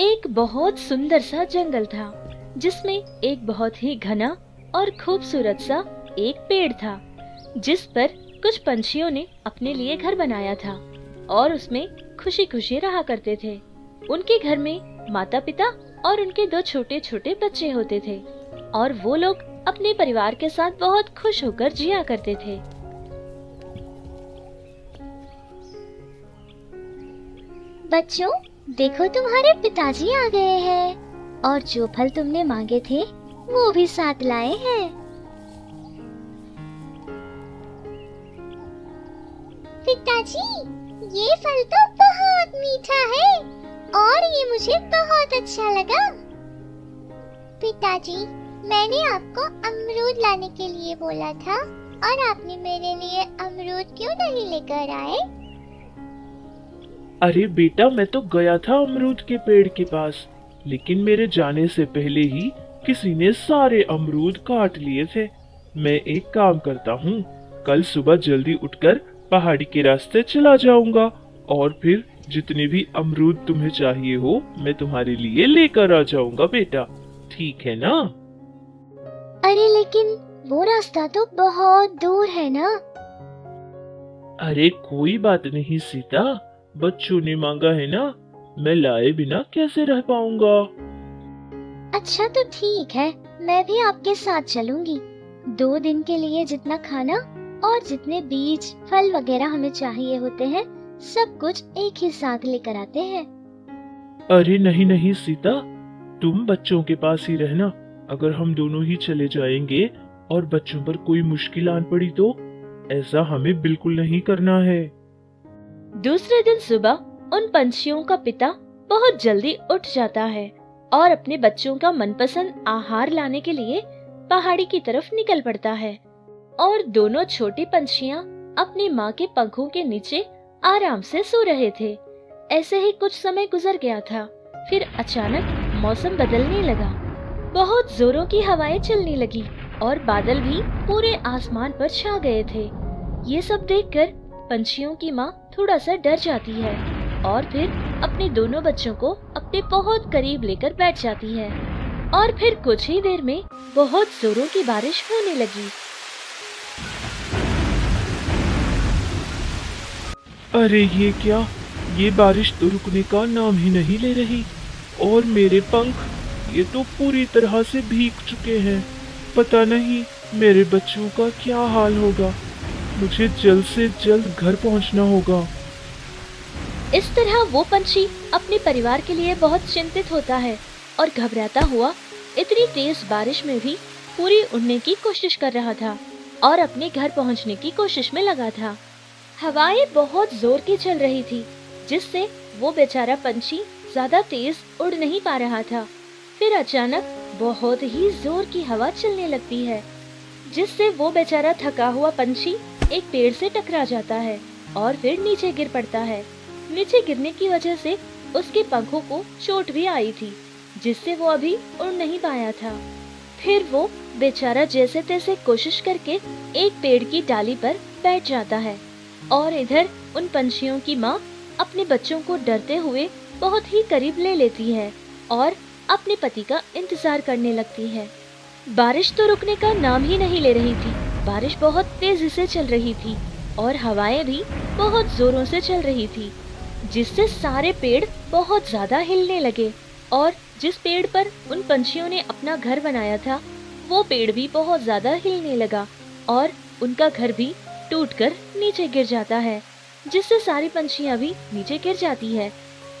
एक बहुत सुंदर सा जंगल था जिसमें एक बहुत ही घना और खूबसूरत सा एक पेड़ था जिस पर कुछ पंछियों ने अपने लिए घर बनाया था और उसमें खुशी खुशी रहा करते थे। उनके घर में माता पिता और उनके दो छोटे छोटे बच्चे होते थे और वो लोग अपने परिवार के साथ बहुत खुश होकर जिया करते थे। बच्चों, देखो तुम्हारे पिताजी आ गए हैं और जो फल तुमने मांगे थे वो भी साथ लाए हैं। पिताजी, ये फल तो बहुत मीठा है और ये मुझे बहुत अच्छा लगा। पिताजी, मैंने आपको अमरूद लाने के लिए बोला था और आपने मेरे लिए अमरूद क्यों नहीं लेकर आए? अरे बेटा, मैं तो गया था अमरूद के पेड़ के पास, लेकिन मेरे जाने से पहले ही किसी ने सारे अमरूद काट लिए थे। मैं एक काम करता हूँ, कल सुबह जल्दी उठकर पहाड़ी के रास्ते चला जाऊंगा और फिर जितने भी अमरूद तुम्हें चाहिए हो मैं तुम्हारे लिए लेकर आ जाऊंगा बेटा, ठीक है ना? अरे लेकिन वो रास्ता तो बहुत दूर है ना। अरे कोई बात नहीं सीता, बच्चों ने मांगा है ना, मैं लाए बिना कैसे रह पाऊंगा। अच्छा तो ठीक है, मैं भी आपके साथ चलूंगी। 2 दिन के लिए जितना खाना और जितने बीज फल वगैरह हमें चाहिए होते हैं सब कुछ एक ही साथ लेकर आते हैं। अरे नहीं नहीं सीता, तुम बच्चों के पास ही रहना। अगर हम दोनों ही चले जाएंगे और बच्चों पर कोई मुश्किल आन पड़ी तो ऐसा हमें बिल्कुल नहीं करना है। दूसरे दिन सुबह उन पंछियों का पिता बहुत जल्दी उठ जाता है और अपने बच्चों का मनपसंद आहार लाने के लिए पहाड़ी की तरफ निकल पड़ता है और दोनों छोटी पंछियां अपनी माँ के पंखों के नीचे आराम से सो रहे थे। ऐसे ही कुछ समय गुजर गया था, फिर अचानक मौसम बदलने लगा। बहुत जोरों की हवाएं चलने लगी और बादल भी पूरे आसमान पर छा गए थे। ये सब देखकर पंछियों की माँ थोड़ा सा डर जाती है और फिर अपने दोनों बच्चों को अपने बहुत करीब लेकर बैठ जाती है और फिर कुछ ही देर में बहुत जोरों की बारिश होने लगी। अरे ये क्या, ये बारिश तो रुकने का नाम ही नहीं ले रही और मेरे पंख ये तो पूरी तरह से भीग चुके हैं। पता नहीं मेरे बच्चों का क्या हाल होगा। मुझे जल्द से जल्द घर पहुंचना होगा। इस तरह वो पंछी अपने परिवार के लिए बहुत चिंतित होता है और घबराता हुआ इतनी तेज बारिश में भी पूरी उड़ने की कोशिश कर रहा था और अपने घर पहुंचने की कोशिश में लगा था। हवाएं बहुत जोर की चल रही थी जिससे वो बेचारा पंछी ज्यादा तेज उड़ नहीं पा रहा था। फिर अचानक बहुत ही जोर की हवा चलने लगती है जिससे वो बेचारा थका हुआ पंछी एक पेड़ से टकरा जाता है और फिर नीचे गिर पड़ता है। नीचे गिरने की वजह से उसके पंखों को चोट भी आई थी जिससे वो अभी उड़ नहीं पाया था। फिर वो बेचारा जैसे तैसे कोशिश करके एक पेड़ की डाली पर बैठ जाता है और इधर उन पंछियों की माँ अपने बच्चों को डरते हुए बहुत ही करीब ले लेती है और अपने पति का इंतजार करने लगती है। बारिश तो रुकने का नाम ही नहीं ले रही थी। बारिश बहुत तेजी से चल रही थी और हवाएं भी बहुत जोरों से चल रही थी जिससे सारे पेड़ बहुत ज्यादा हिलने लगे और जिस पेड़ पर उन पंछियों ने अपना घर बनाया था वो पेड़ भी बहुत ज्यादा हिलने लगा और उनका घर भी टूटकर नीचे गिर जाता है जिससे सारी पंछियां भी नीचे गिर जाती है।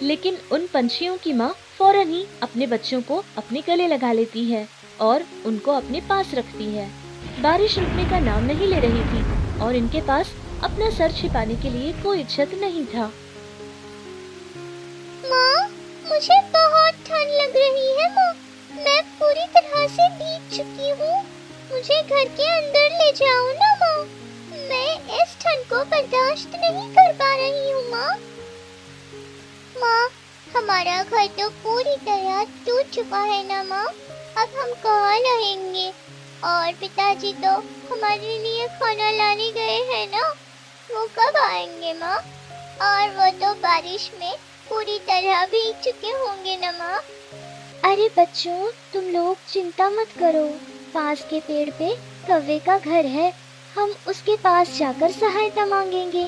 लेकिन उन पंछियों की माँ फौरन ही अपने बच्चों को अपने गले लगा लेती है और उनको अपने पास रखती है। बारिश रुकने का नाम नहीं ले रही थी और इनके पास अपना सर छिपाने के लिए कोई छत नहीं था। माँ, मुझे बहुत ठंड लग रही है माँ, मैं पूरी तरह से भीग चुकी हूँ। मुझे घर के अंदर ले जाओ ना माँ, मैं इस ठंड को बर्दाश्त नहीं कर पा रही हूँ माँ। माँ, हमारा घर तो पूरी तरह टूट चुका है ना माँ, अब हम कहाँ रहेंगे? और पिताजी तो हमारे लिए खाना लाने गए हैं ना, वो कब आएंगे माँ? और वो तो बारिश में पूरी तरह भीग चुके होंगे ना माँ। अरे बच्चों, तुम लोग चिंता मत करो। पास के पेड़ पे कौवे का घर है, हम उसके पास जाकर सहायता मांगेंगे।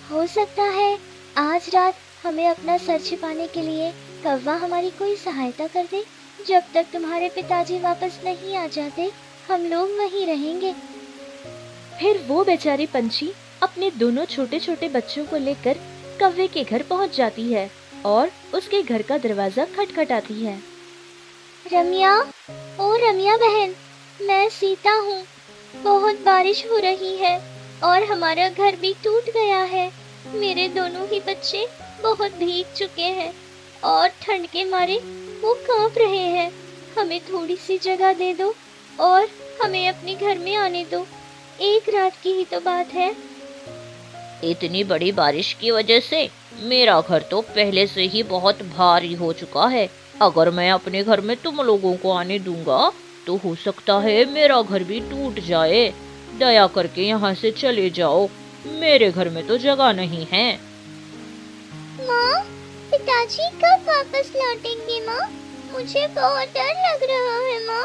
हो सकता है आज रात हमें अपना सर छिपाने के लिए कौवा हमारी कोई सहायता कर दे। जब तक तुम्हारे पिताजी वापस नहीं आ जाते, हम लोग वहीं रहेंगे। फिर वो बेचारी पंछी अपने दोनों छोटे छोटे बच्चों को लेकर कौवे के घर पहुंच जाती है और उसके घर का दरवाजा खटखटाती है। रम्या, ओ रम्या बहन, मैं सीता हूँ। बहुत बारिश हो रही है और हमारा घर भी टूट गया है। मेरे दोनों ही बच्चे बहुत भीग चुके हैं और ठंड के मारे वो कांप रहे हैं। हमें थोड़ी सी जगह दे दो और हमें अपने घर में आने दो। एक रात की ही तो बात है। इतनी बड़ी बारिश की वजह से मेरा घर तो पहले से ही बहुत भारी हो चुका है। अगर मैं अपने घर में तुम लोगों को आने दूंगा तो हो सकता है मेरा घर भी टूट जाए। दया करके यहाँ से चले जाओ, मेरे घर में तो जगह नहीं है। माँ, पिताजी कब वापस लौटेंगे माँ? मुझे बहुत डर लग रहा है माँ,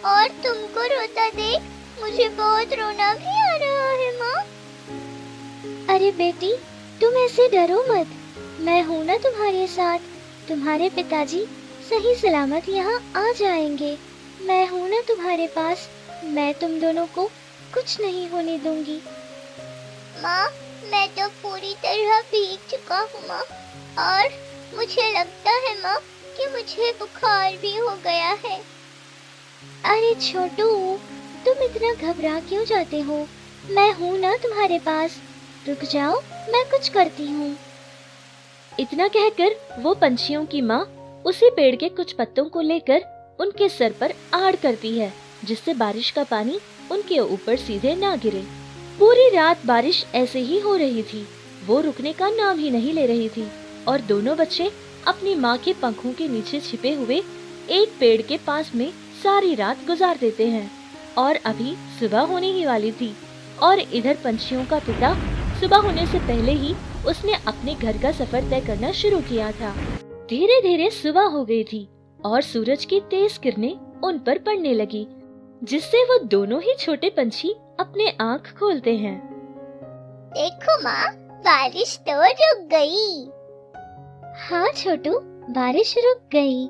और तुमको रोता देख मुझे बहुत रोना भी आ रहा है माँ। अरे बेटी, तुम ऐसे डरो मत, मैं हूँ ना तुम्हारे साथ। तुम्हारे पिताजी सही सलामत यहाँ आ जाएंगे। मैं हूँ ना तुम्हारे पास, मैं तुम दोनों को कुछ नहीं होने दूंगी। माँ, मैं तो पूरी तरह भीग चुका हूँ माँ, और मुझे लगता है माँ कि मुझे बुखार भी हो गया है। अरे छोटू, तुम इतना घबरा क्यों जाते हो? मैं हूँ ना तुम्हारे पास, रुक जाओ, मैं कुछ करती हूँ। इतना कहकर वो पंछियों की माँ उसी पेड़ के कुछ पत्तों को लेकर उनके सर पर आड़ करती है, जिससे बारिश का पानी उनके ऊपर सीधे ना गिरे। पूरी रात बारिश ऐसे ही हो रही थी, वो रुकने का नाम ही नहीं ले रही थी और दोनों बच्चे अपनी माँ के पंखों के नीचे छिपे हुए एक पेड़ के पास में सारी रात गुजार देते हैं। और अभी सुबह होने ही वाली थी और इधर पंछियों का पिता सुबह होने से पहले ही उसने अपने घर का सफर तय करना शुरू किया था। धीरे धीरे सुबह हो गई थी और सूरज की तेज किरणें उन पर पड़ने लगी, जिससे वो दोनों ही छोटे पंछी अपने आँख खोलते हैं। देखो माँ, बारिश तो रुक गई। हाँ छोटू, बारिश रुक गई।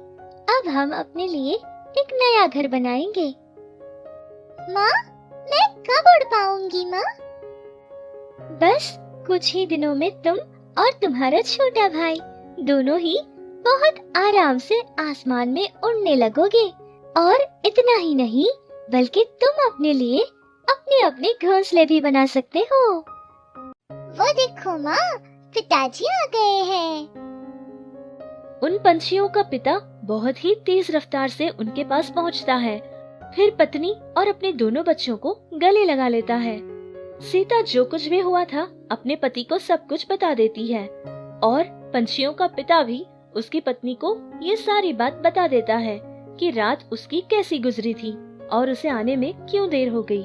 अब हम अपने लिए एक नया घर बनाएंगे। माँ, मैं कब उड़ पाऊंगी माँ? बस कुछ ही दिनों में तुम और तुम्हारा छोटा भाई दोनों ही बहुत आराम से आसमान में उड़ने लगोगे। और इतना ही नहीं, बल्कि तुम अपने लिए अपने अपने घोंसले भी बना सकते हो। वो देखो माँ, पिताजी आ गए हैं। उन पंछियों का पिता बहुत ही तेज रफ्तार से उनके पास पहुंचता है, फिर पत्नी और अपने दोनों बच्चों को गले लगा लेता है। सीता जो कुछ भी हुआ था अपने पति को सब कुछ बता देती है और पंछियों का पिता भी उसकी पत्नी को ये सारी बात बता देता है कि रात उसकी कैसी गुजरी थी और उसे आने में क्यों देर हो गई।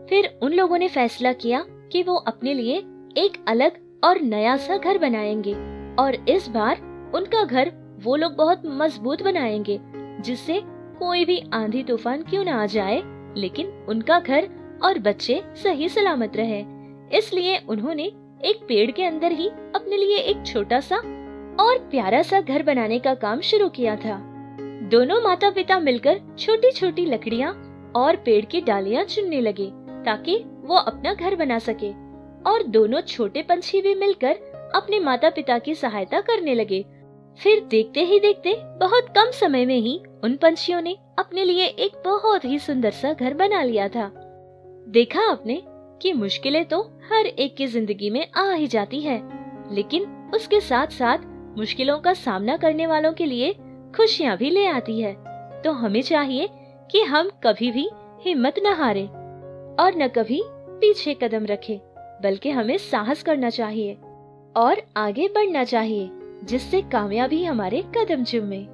फिर उन लोगों ने फैसला किया कि वो अपने लिए एक अलग और नया सा घर बनाएंगे और इस बार उनका घर वो लोग बहुत मजबूत बनाएंगे, जिससे कोई भी आंधी तूफान क्यों ना आ जाए, लेकिन उनका घर और बच्चे सही सलामत रहे। इसलिए उन्होंने एक पेड़ के अंदर ही अपने लिए एक छोटा सा और प्यारा सा घर बनाने का काम शुरू किया था। दोनों माता पिता मिलकर छोटी छोटी लकड़ियाँ और पेड़ की डालियाँ चुनने लगे ताकि वो अपना घर बना सके, और दोनों छोटे पंछी भी मिलकर अपने माता पिता की सहायता करने लगे। फिर देखते ही देखते बहुत कम समय में ही उन पंछियों ने अपने लिए एक बहुत ही सुंदर सा घर बना लिया था। देखा आपने कि मुश्किलें तो हर एक की जिंदगी में आ ही जाती है, लेकिन उसके साथ साथ मुश्किलों का सामना करने वालों के लिए खुशियाँ भी ले आती है। तो हमें चाहिए कि हम कभी भी हिम्मत न हारें और न कभी पीछे कदम रखें, बल्कि हमें साहस करना चाहिए और आगे बढ़ना चाहिए, जिससे कामयाबी हमारे कदम चूमे।